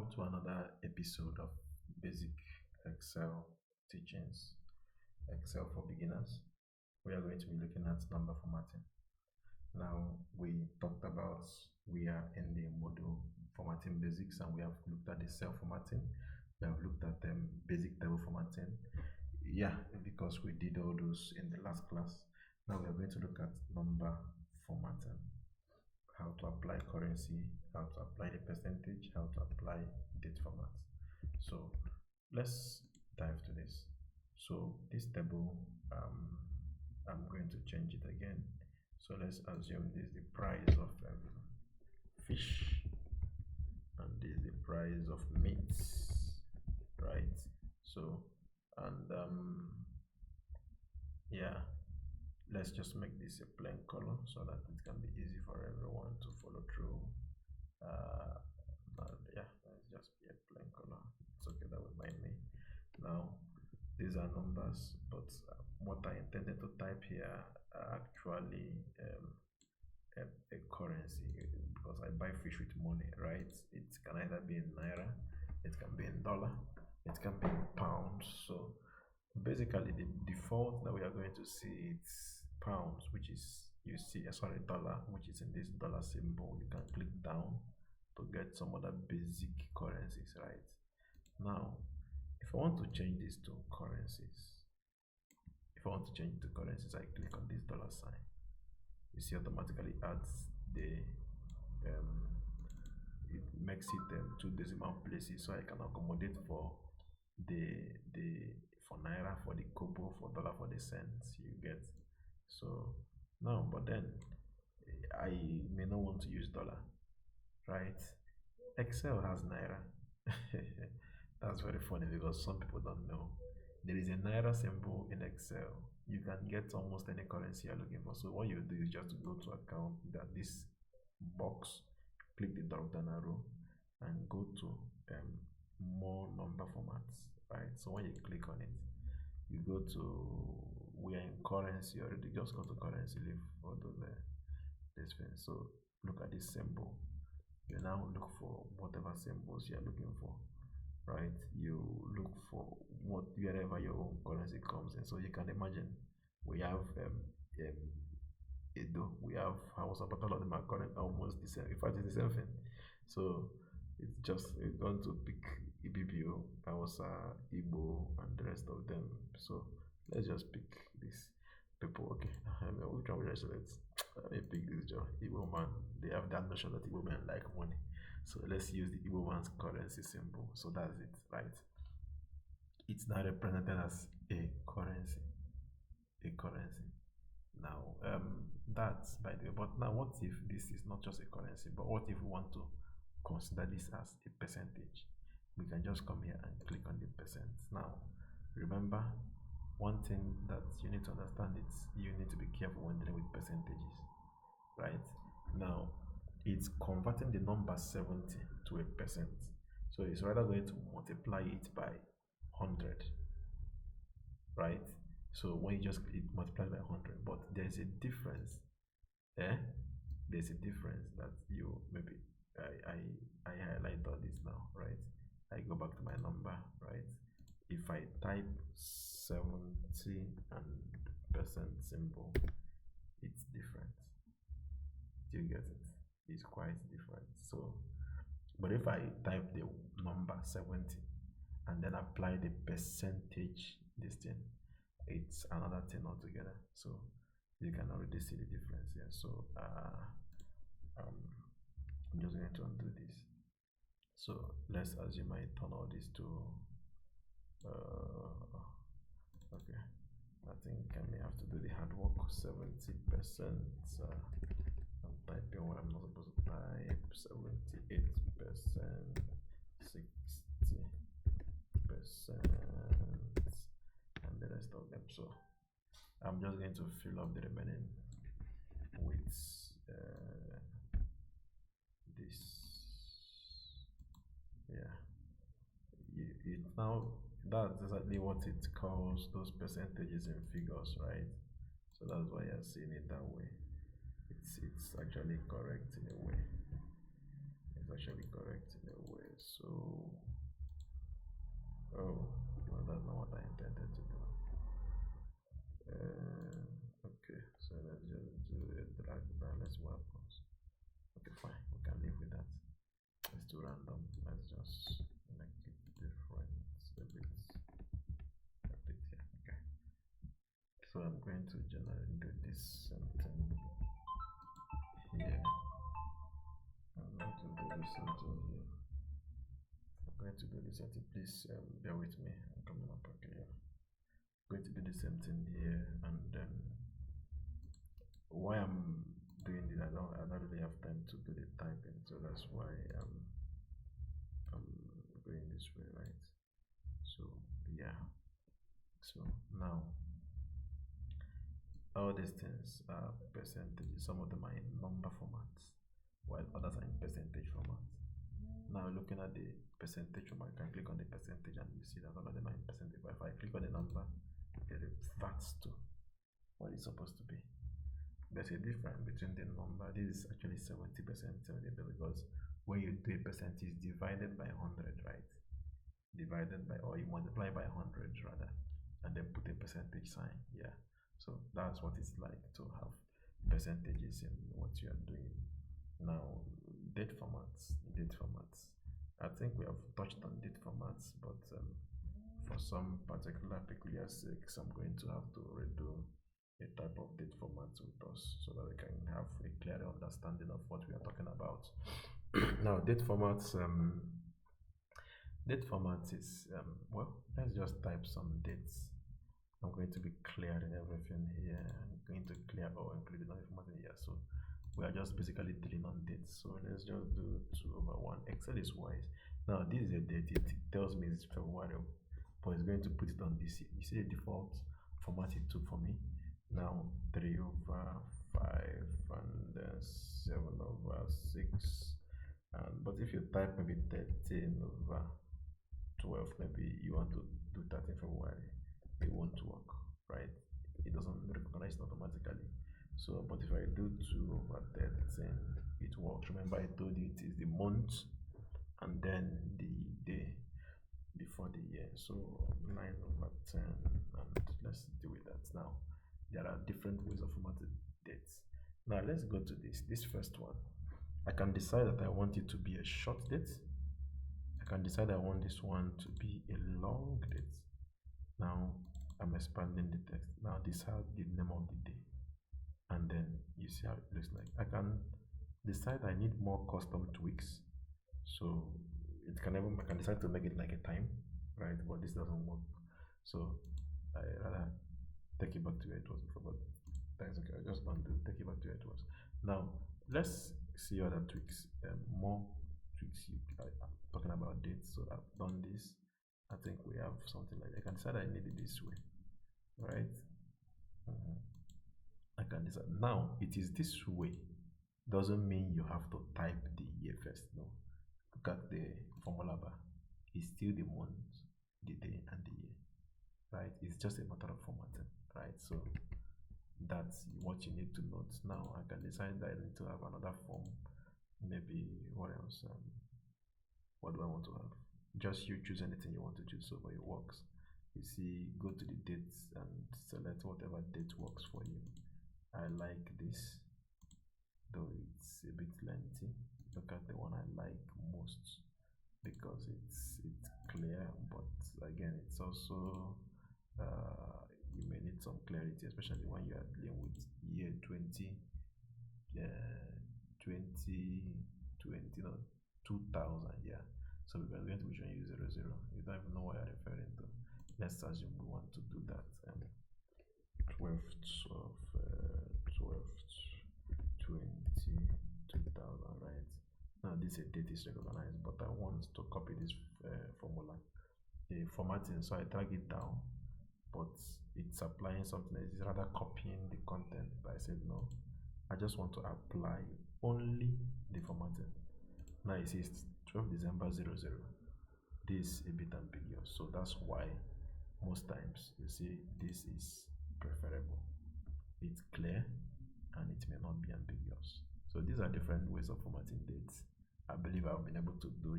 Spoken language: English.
Welcome to another episode of Basic Excel Teachings, Excel for Beginners. We are going to be looking at number formatting. Now, we talked about we are in the module formatting basics, and we have looked at the cell formatting. We have looked at basic table formatting. Yeah, because we did all those in the last class. Now we are going to look at number formatting, how to apply currency, how to apply the percentage, how to apply date formats. So let's dive to this. So this table, I'm going to change it again. So let's assume this is the price of fish and this is the price of meat, right? So, and yeah, let's just make this a plain color so that it can be easy for everyone to follow through. Yeah, let's just be a plain color. It's okay, that will mind me. Now, these are numbers, but what I intended to type here are actually a currency, because I buy fish with money, right? It can either be in naira, it can be in dollar, it can be in pounds. So basically the default that we are going to see it's pounds, which is you see sorry, dollar, which is in this dollar symbol. You can click down to get some other basic currencies, right? Now if I want to change this to currencies, I click on this dollar sign. You see automatically adds the it makes it two decimal places, so I can accommodate for the for naira, for the kobo, for dollar, for the cents, you get. So now, but then I may not want to use dollar, right? Excel has naira. That's very funny because some people don't know there is a naira symbol in Excel. You can get almost any currency you're looking for. So what you do is just go to account, that this box, click the drop down arrow and go to more number formats, right? So when you click on it, you go to, we are in currency already, just go to currency, leave all those this thing. So look at this symbol. You now look for whatever symbols you're looking for, right? You look for what wherever your own currency comes in. So you can imagine we have Edo, we have Hausa, but all of them are current almost the same. In fact, it's the same thing. So it's just we're going to pick Ibibio, Hausa, Igbo, and the rest of them. So let's just pick this people. Okay, which one will I select? Let me pick this job. Igbo man. They have that notion that Igbo men like money. So let's use the Igbo man's currency symbol. So that's it, right? It's now represented as a currency. A currency. Now, that's by the way. But now, what if this is not just a currency, but what if we want to consider this as a percentage? We can just come here and click on the percent. Now, remember, one thing that you need to understand is you need to be careful when dealing with percentages, right? Now, it's converting the number 70 to a percent. So it's rather going to multiply it by 100, right? So when you just it multiplies by 100, but there's a difference. Eh? There's a difference that you maybe I highlight all this now, right? I go back to my number, right? If I type 70 and percent symbol, it's different. Do you get it? It's quite different. So, but if I type the number 70 and then apply the percentage this thing, it's another thing altogether. So you can already see the difference here. So I'm just going to undo this. So let's assume I turn all this to okay, I think I may have to do the hard work. 70%. I'm typing what I'm not supposed to type. 78%, 60%, and the rest of them. So I'm just going to fill up the remaining with this. Yeah, it now that's exactly what it calls those percentages in figures, right? So that's why you're seeing it that way. It's actually correct in a way. It's actually correct in a way. So, oh, no, that's not what I intended to do. Okay, so let's just do a drag that. Let's see what happens. Okay, fine, we can live with that. Let's do random. Let's just make it different a bit. Yeah, okay. So I'm going to generally do this something here. I'm going to do this something here. I'm going to do this something. Please bear with me. I'm coming up. Okay, yeah. I'm going to do the same thing here, and then why I'm doing this, I don't really have time to do the typing, so that's why I'm going this way, right? So yeah. So now all these things are percentages. Some of them are in number formats, while others are in percentage formats. Now looking at the percentage format, I can click on the percentage and you see that all of them are in percentage. But if I click on the number, it reverts to what it's supposed to be. There's a difference between the number. This is actually 70%, 70 because when you do a percent, it's divided by 100, right? Divided by, or you multiply by 100 rather, and then put a percentage sign. Yeah. So that's what it's like to have percentages in what you are doing. Now, date formats. Date formats. I think we have touched on date formats, but for some particular peculiar sakes, I'm going to have to redo a type of date format with us so that we can have a clear understanding of what we are talking about. Now, date format is well, let's just type some dates. I'm going to be clearing everything here. I'm going to clear or include the information here. So we are just basically dealing on dates. So let's just do 2/1. Excel is wise. Now this is a date. It tells me it's February, but it's going to put it on this. You see the default format it took for me. Now 3/5 and 7/6. But if you type maybe 13/12, maybe you want to do 13 February, it won't work, right? It doesn't recognize it automatically. So, but if I do 2/13, it works. Remember, I told you it is the month and then the day before the year. So 9/10, and let's deal with that now. There are different ways of formatting dates. Now let's go to this first one. I can decide that I want it to be a short date. I can decide I want this one to be a long date. Now I'm expanding the text. Now this has the name of the day, and then you see how it looks like. I can decide I need more custom tweaks, so I can decide to make it like a time, right? But this doesn't work, so I rather take it back to where it was before. But that's okay. I just undo, take it back to where it was. Now let's see other tweaks. More tweaks. I'm talking about dates, so I've done this. I think we have something like I can decide I need it this way, right? I can decide. Now it is this way. Doesn't mean you have to type the year first. No. Look at the formula bar. It's still the month, the day, and the year, right? It's just a matter of formatting, right? So that's what you need to note. Now I can decide that I need to have another form. Maybe what else? What do I want to have? Just you choose anything you want to choose over it works. You see, go to the dates and select whatever date works for you. I like this, though it's a bit lengthy. Look at the one I like most because it's clear, but again it's also you may need some clarity, especially when you are dealing with year 2020, no, 2000, yeah. So we are going to be showing you 00. You don't even know what you're referring to. Let's assume we want to do that. 12th of 12th 20 2000, right? Now this date is recognized, but I want to copy this formula, the formatting, so I drag it down, but it's applying something else. It's rather copying the content, but I said no, I just want to apply only the formatting. Now it says 12 December 00. This is a bit ambiguous, so that's why most times you see this is preferable. It's clear and it may not be ambiguous. So these are different ways of formatting dates. I believe I've been able to do